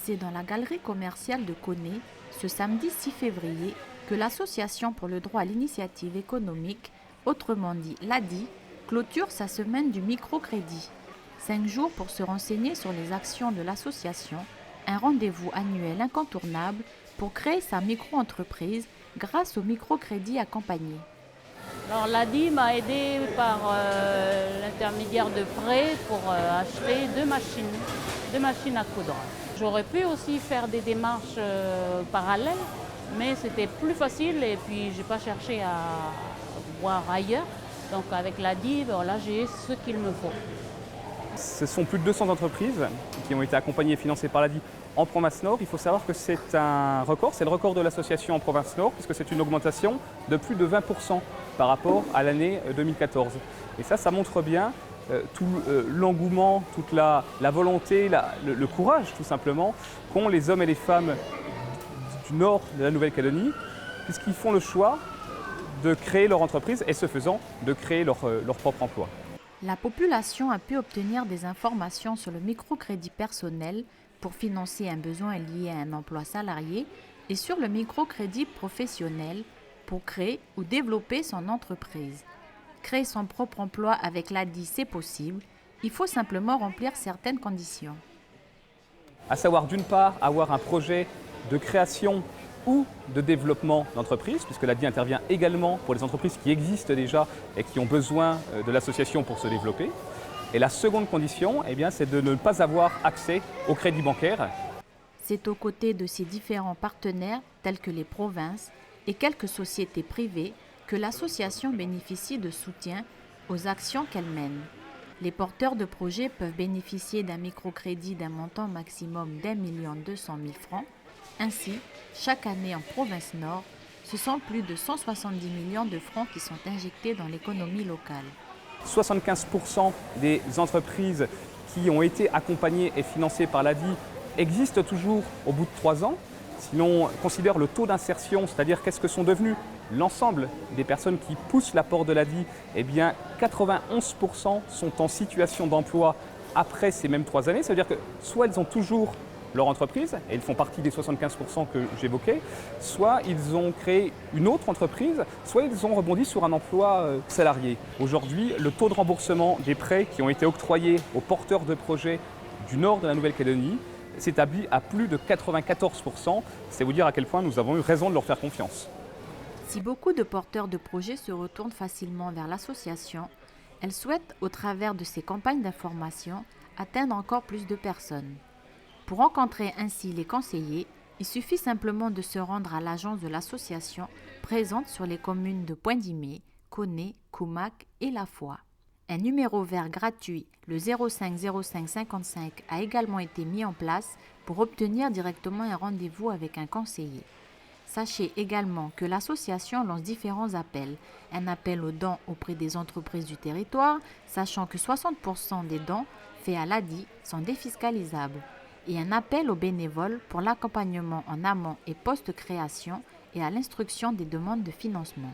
C'est dans la galerie commerciale de Koné, ce samedi 6 février, que l'Association pour le droit à l'initiative économique, autrement dit l'ADI, clôture sa semaine du microcrédit. 5 jours pour se renseigner sur les actions de l'association, un rendez-vous annuel incontournable pour créer sa micro-entreprise grâce au microcrédit accompagné. Alors l'ADI m'a aidé par l'intermédiaire de prêts pour acheter deux machines à coudre. J'aurais pu aussi faire des démarches parallèles, mais c'était plus facile et puis j'ai pas cherché à voir ailleurs. Donc avec l'ADI, voilà, j'ai ce qu'il me faut. Ce sont plus de 200 entreprises qui ont été accompagnées et financées par l'ADI en province Nord. Il faut savoir que c'est un record, c'est le record de l'association en province Nord, puisque c'est une augmentation de plus de 20% par rapport à l'année 2014. Et ça montre bien tout l'engouement, toute la volonté, le courage tout simplement qu'ont les hommes et les femmes du nord de la Nouvelle-Calédonie, puisqu'ils font le choix de créer leur entreprise et ce faisant de créer leur propre emploi. La population a pu obtenir des informations sur le microcrédit personnel pour financer un besoin lié à un emploi salarié et sur le microcrédit professionnel pour créer ou développer son entreprise. Créer son propre emploi avec l'ADI, c'est possible. Il faut simplement remplir certaines conditions. À savoir d'une part avoir un projet de création ou de développement d'entreprise, puisque l'ADI intervient également pour les entreprises qui existent déjà et qui ont besoin de l'association pour se développer. Et la seconde condition, c'est de ne pas avoir accès au crédit bancaire. C'est aux côtés de ses différents partenaires, tels que les provinces et quelques sociétés privées, que l'association bénéficie de soutien aux actions qu'elle mène. Les porteurs de projets peuvent bénéficier d'un microcrédit d'un montant maximum d'1 200 000 francs. Ainsi, chaque année en province Nord, ce sont plus de 170 millions de francs qui sont injectés dans l'économie locale. 75% des entreprises qui ont été accompagnées et financées par l'ADI existent toujours au bout de 3 ans. Si l'on considère le taux d'insertion, c'est-à-dire qu'est-ce que sont devenus l'ensemble des personnes qui poussent l'apport de l'ADI, 91% sont en situation d'emploi après ces mêmes 3 années. Ça veut dire que soit ils ont toujours leur entreprise, et ils font partie des 75% que j'évoquais, soit ils ont créé une autre entreprise, soit ils ont rebondi sur un emploi salarié. Aujourd'hui, le taux de remboursement des prêts qui ont été octroyés aux porteurs de projets du nord de la Nouvelle-Calédonie s'établit à plus de 94%. C'est vous dire à quel point nous avons eu raison de leur faire confiance. Si beaucoup de porteurs de projets se retournent facilement vers l'association, elle souhaite, au travers de ces campagnes d'information, atteindre encore plus de personnes. Pour rencontrer ainsi les conseillers, il suffit simplement de se rendre à l'agence de l'association présente sur les communes de Poindimé, Koné, Koumak et La Foix. Un numéro vert gratuit, le 05 05 55, a également été mis en place pour obtenir directement un rendez-vous avec un conseiller. Sachez également que l'association lance différents appels. Un appel aux dons auprès des entreprises du territoire, sachant que 60% des dons faits à l'ADI sont défiscalisables. Et un appel aux bénévoles pour l'accompagnement en amont et post-création et à l'instruction des demandes de financement.